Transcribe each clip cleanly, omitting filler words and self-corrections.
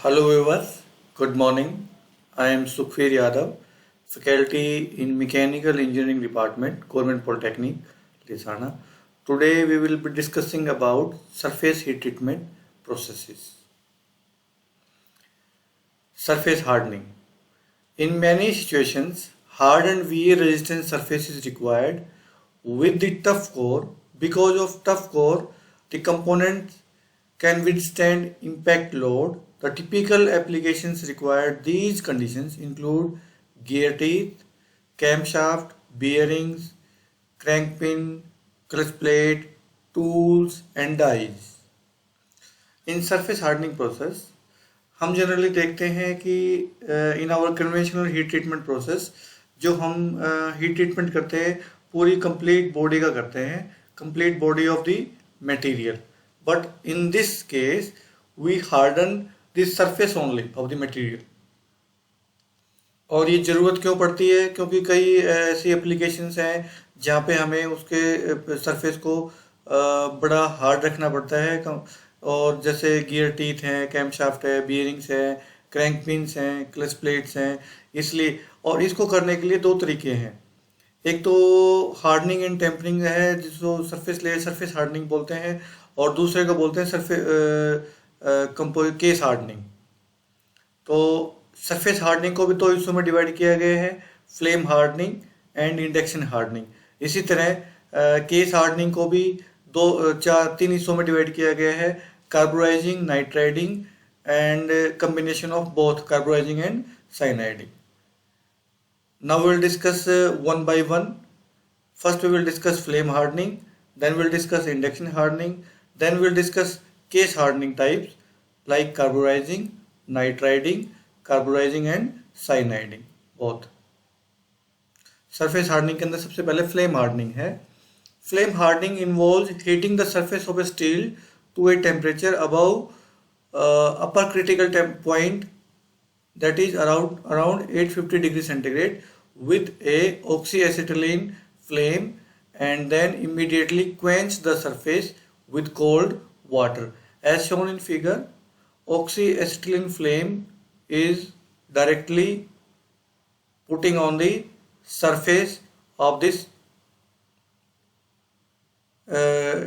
Hello viewers, good morning. I am Sukhveer Yadav, faculty in Mechanical Engineering Department, Government Polytechnic, Lisana. Today we will be discussing about surface heat treatment processes. Surface hardening. In many situations, hard and wear resistant surface is required with the tough core. Because of tough core, the components can withstand impact load. The typical applications required these conditions include gear teeth, camshaft, bearings, crank pin, clutch plate, tools and dies. In surface hardening process हम generally देखते हैं कि in our conventional heat treatment process जो हम heat treatment करते हैं पूरी complete body का करते हैं, complete body of the material. But in this case we harden the surface only of the material. और ये ज़रूरत क्यों पड़ती है? क्योंकि कई ऐसी एप्लीकेशंस हैं जहाँ पे हमें उसके सरफेस को बड़ा हार्ड रखना पड़ता है. और जैसे गियर टीथ हैं, कैमशाफ्ट है, बियरिंग्स हैं, क्रैंक पिन्स हैं, क्लच प्लेट्स हैं. इसलिए और इसको करने के लिए दो तरीके हैं. एक तो हार्डनिंग एंड टेम्परिंग है जिसको सरफेस लेयर सरफेस हार्डनिंग बोलते हैं, और दूसरे को बोलते हैं केस हार्डनिंग. तो सरफेस हार्डनिंग को भी दो हिस्सों में डिवाइड किया गया है, flame hardening and induction hardening. इसी तरह केस हार्डनिंग को भी तीन हिस्सों में डिवाइड किया गया है, carburizing, nitriding and combination of both carburizing and cyaniding. Now we will discuss one by one. First we will discuss flame hardening, then we will discuss induction hardening, then we will discuss case hardening types like carburizing, nitriding, carburizing and cyaniding both. Surface hardening के अंदर सबसे पहले flame hardening है. Flame hardening involves heating the surface of a steel to a temperature above upper critical point, that is around 850 degrees centigrade, with a oxyacetylene flame, and then immediately quench the surface with cold water. As shown in figure, oxyacetylene flame is directly putting on the surface of this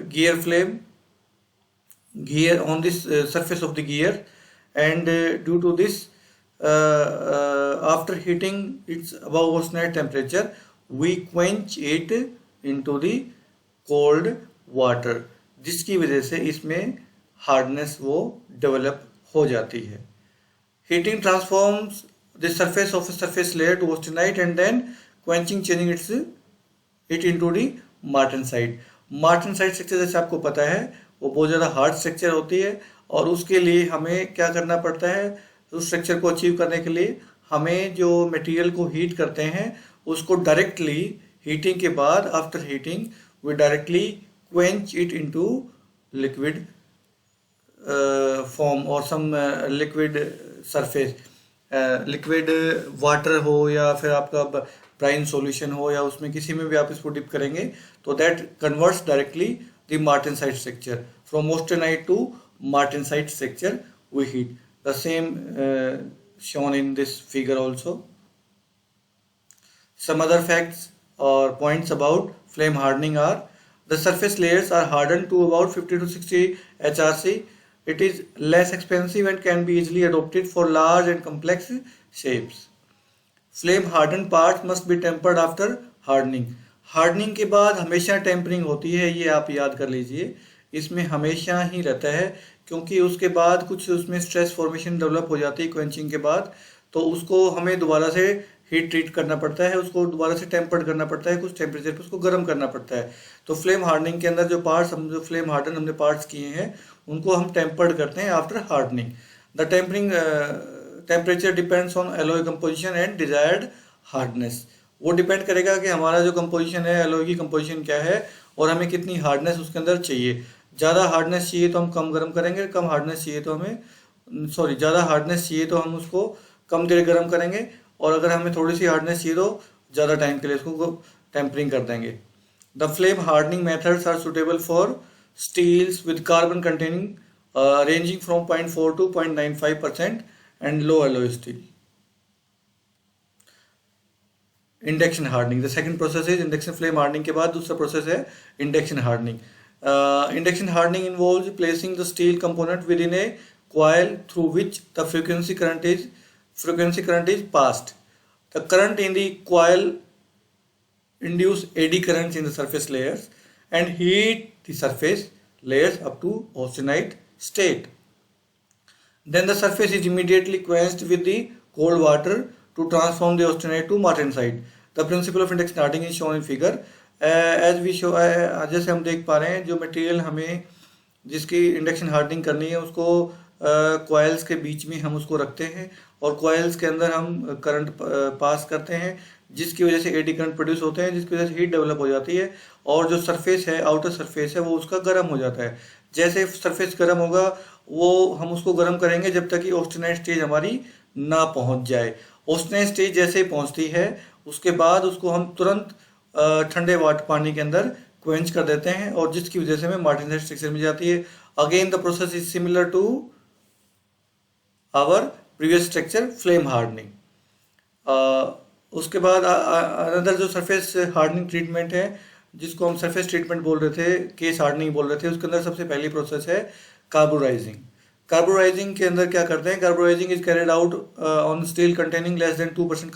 gear flame, gear on this surface of the gear, and due to this after heating its above ordinary temperature we quench it into the cold water, जिसकी वजह से इसमें hardness वो develop हो जाती है. Heating transforms the surface of a surface layer to austenite and then quenching changing it into the martensite. Martensite structure जैसे आपको पता है वो बहुत ज़्यादा हार्ड स्ट्रक्चर होती है, और उसके लिए हमें क्या करना पड़ता है? उस स्ट्रक्चर को अचीव करने के लिए हमें जो मटेरियल को हीट करते हैं उसको डायरेक्टली हीटिंग के बाद after heating we directly quench it into liquid form और some liquid surface, liquid water हो या फिर आपका ब्राइन सॉल्यूशन हो या उसमें किसी में भी आप इसको डिप करेंगे तो that converts directly the martensite structure. From austenite to martensite structure we heat. The same shown in this figure also. Some other facts or points about flame hardening are: the surface layers are hardened to about 50 to 60 HRC. It is less expensive and can be easily adopted for large and complex shapes. Flame hardened parts must be tempered after hardening. Hardening के बाद हमेशा tampering होती है, ये आप याद कर लीजिए. इसमें हमेशा ही रहता है क्योंकि उसके बाद कुछ उसमें स्ट्रेस फॉर्मेशन डेवलप हो जाती है क्वेंचिंग के बाद, तो उसको हमें दोबारा से हीट ट्रीट करना पड़ता है, उसको दोबारा से टेम्पर्ड करना पड़ता है, कुछ टेम्परेचर पर उसको गर्म करना पड़ता है. तो फ्लेम हार्डनिंग के अंदर जो पार्ट्स हम जो फ्लेम हार्डन हमने पार्ट्स किए हैं उनको हम टेम्पर्ड करते हैं after hardening. The tempering temperature depends on alloy composition and desired hardness. वो डिपेंड करेगा कि हमारा जो कंपोजिशन है, एलॉय की कंपोजिशन क्या है और हमें कितनी हार्डनेस उसके अंदर चाहिए. ज़्यादा हार्डनेस चाहिए तो हम कम गर्म करेंगे, कम हार्डनेस चाहिए तो हमें ज़्यादा हार्डनेस चाहिए तो हम उसको कम देर गर्म करेंगे, और अगर हमें थोड़ी सी हार्डनेस चाहिए तो ज़्यादा टाइम के लिए उसको टेम्परिंग कर देंगे. The flame hardening methods are suitable for steels with carbon containing ranging from 0.4 to 0.95% and low alloy steel. Induction hardening, the second process is induction flame hardening के बाद दूसरा प्रोसेस है induction hardening. Induction hardening involves placing the steel component with in A coil through which the frequency current is passed. The current in the coil induce eddy currents in the surface layers and heat the surface layers up to austenite state. Then the surface is immediately quenched with the cold water to transform the austenite to martensite. The principle of induction hardening is shown in figure. As we show, जैसे हम देख पा रहे हैं, जो material हमें जिसकी induction hardening करनी है उसको कॉइल्स के बीच में हम उसको रखते हैं और कॉइल्स के अंदर हम करंट पास करते हैं, जिसकी वजह से एडी करंट प्रोड्यूस होते हैं, जिसकी वजह से हीट डेवलप हो जाती है और जो सरफेस है, आउटर सरफेस है, वो उसका गर्म हो जाता है. जैसे सरफेस गर्म होगा वो हम उसको गर्म करेंगे जब तक कि ऑस्टेनाइट स्टेज हमारी ना पहुंच जाए. ऑस्टेनाइट स्टेज जैसे ही पहुंचती है उसके बाद उसको हम तुरंत ठंडे वाटर पानी के अंदर क्वेंच कर देते हैं और जिसकी वजह से हमें मार्टेनसाइट स्ट्रक्चर मिल जाती है. Again the process is similar to our previous structure flame hardening. उसके बाद अनदर जो सरफेस हार्डनिंग ट्रीटमेंट है जिसको हम सरफेस ट्रीटमेंट बोल रहे थे, केस हार्डनिंग बोल रहे थे, उसके अंदर सबसे पहली प्रोसेस है कार्बोराइजिंग. कार्बोराइजिंग के अंदर क्या करते हैं? Carburizing is carried out on steel containing less than 2%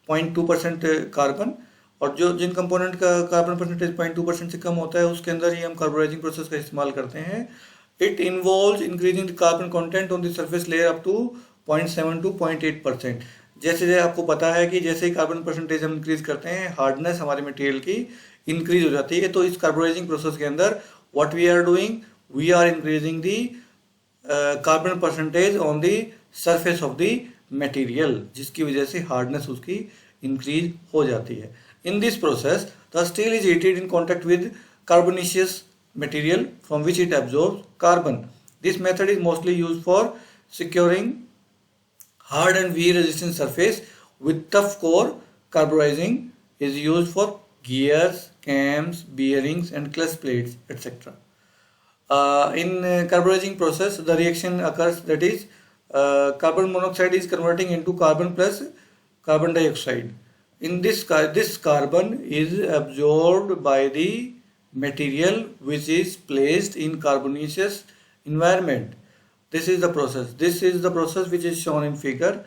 0.2% carbon, और जो जिन कंपोनेंट का कार्बन परसेंटेज 0.2% से कम होता है उसके अंदर ही हम कार्बोराइजिंग प्रोसेस का इस्तेमाल करते हैं. It involves increasing the carbon content on the surface layer up to 0.7 to 0.8%. जैसे आपको पता है कि जैसे ही कार्बन परसेंटेज हम इंक्रीज करते हैं हार्डनेस हमारे मटेरियल की इंक्रीज हो जाती है. तो इस कार्बोराइजिंग प्रोसेस के अंदर what we are doing, we are increasing the carbon percentage on the surface of the material, जिसकी वजह से हार्डनेस उसकी इंक्रीज हो जाती है. In this process, the steel is heated in contact with carbonaceous material from which it absorbs carbon. This method is mostly used for securing hard and wear resistant surface with tough core. Carburizing is used for gears, cams, bearings and clutch plates, etc. In carburizing process, the reaction occurs, that is, carbon monoxide is converting into carbon plus carbon dioxide. In this carbon is absorbed by the material which is placed in carbonaceous environment. This is the process. This is the process which is shown in figure.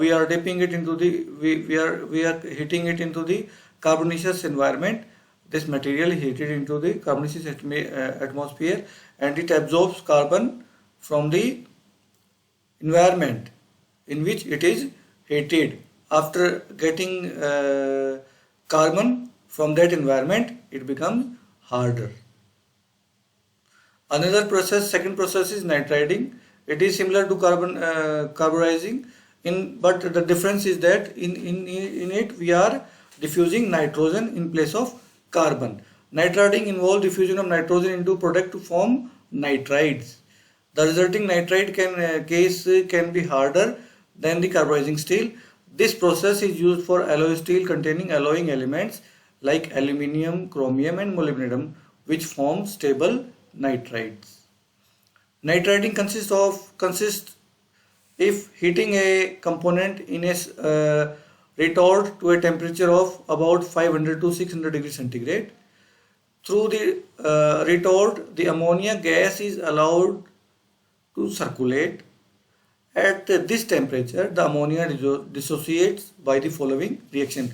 We are dipping it into the we are heating it into the carbonaceous environment. This material is heated into the carbonaceous atmosphere and it absorbs carbon from the environment in which it is heated. After getting carbon from that environment, it becomes harder. Another process, second process is nitriding. It is similar to carburizing, but the difference is that in it we are diffusing nitrogen in place of carbon. Nitriding involves diffusion of nitrogen into product to form nitrides. The resulting nitride case can be harder than the carburizing steel. This process is used for alloy steel containing alloying elements like aluminium, chromium and molybdenum, which form stable nitrides. Nitriding consists if heating a component in a retort to a temperature of about 500 to 600 degrees centigrade. Through the retort, the ammonia gas is allowed to circulate. At this temperature, the ammonia dissociates by the following reaction.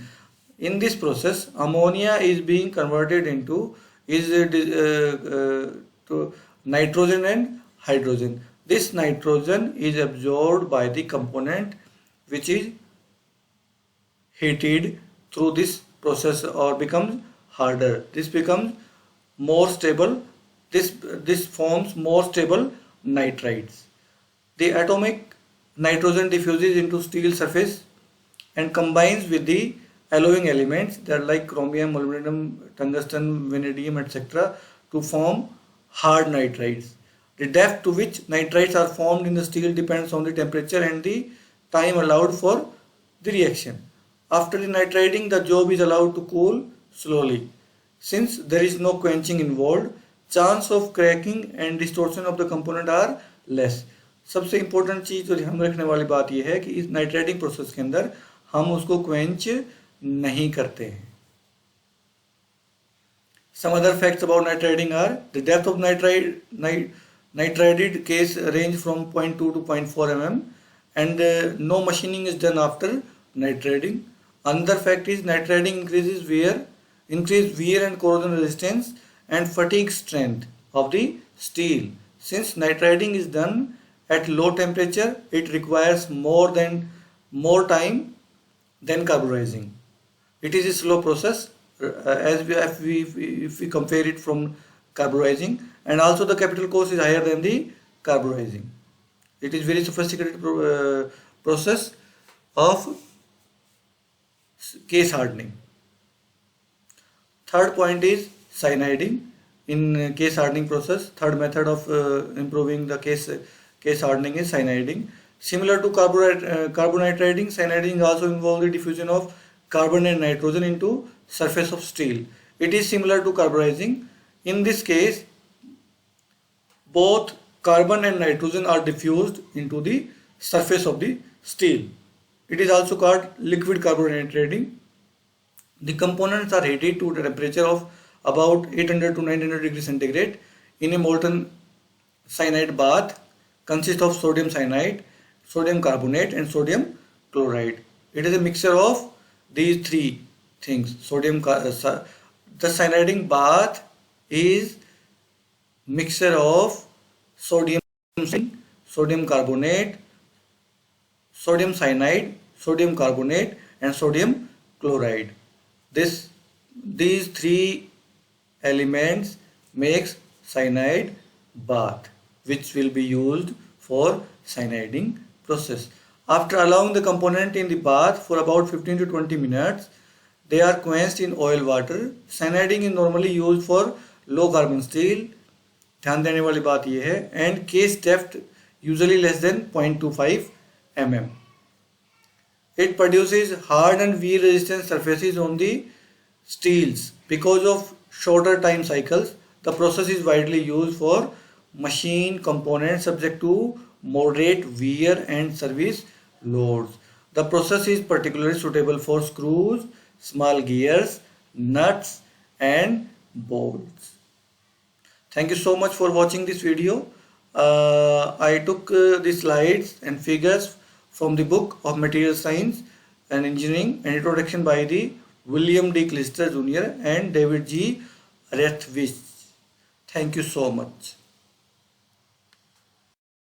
In this process, ammonia is being converted into to nitrogen and hydrogen. This nitrogen is absorbed by the component which is heated through this process or becomes harder. This becomes more stable. This forms more stable nitrides. The atomic nitrogen diffuses into steel surface and combines with the alloying elements that are like chromium, molybdenum, tungsten, vanadium, etc. to form hard nitrides. The depth to which nitrides are formed in the steel depends on the temperature and the time allowed for the reaction. After the nitriding, the job is allowed to cool slowly. Since there is no quenching involved, chance of cracking and distortion of the component are less. सबसे important चीज़ जो ध्यान रखने वाली बात यह है कि इस नाइट्राइटिंग प्रोसेस के अंदर हम उसको क्वेंच नहीं करते हैं। Some other facts about nitriding are the depth of nitrided case range from 0.2 to 0.4 mm, and no machining is done after nitriding. Another fact is nitriding increase wear and corrosion resistance and fatigue strength of the steel. Since nitriding is done at low temperature, it requires more time than carburizing. It is a slow process if we compare it from carburizing, and also the capital cost is higher than the carburizing. It is very sophisticated process of case hardening. Third point is cyaniding in case hardening process. Third method of improving the case hardening is cyaniding. Similar to carbonitriding, cyaniding also involves the diffusion of carbon and nitrogen into surface of steel. It is similar to carburizing. In this case, both carbon and nitrogen are diffused into the surface of the steel. It is also called liquid carbonitriding. The components are heated to a temperature of about 800 to 900 degrees centigrade in a molten cyanide bath. Consists of sodium cyanide, sodium carbonate and sodium chloride. It is a mixture of these three things. The cyaniding bath is mixture of sodium carbonate, sodium cyanide, sodium carbonate and sodium chloride. These three elements makes cyanide bath, which will be used for cyaniding process. After allowing the component in the bath for about 15 to 20 minutes, they are quenched in oil water. Cyaniding is normally used for low carbon steel. ध्यान देने वाली बात यह है, and case depth usually less than 0.25 mm. It produces hard and wear resistant surfaces on the steels. Because of shorter time cycles, the process is widely used for machine components subject to moderate wear and service loads. The process is particularly suitable for screws, small gears, nuts and bolts. Thank you so much for watching this video. I took the slides and figures from the book of Material Science and Engineering, an introduction by the William D. Clister Jr. and David G. Rethwich. Thank you so much.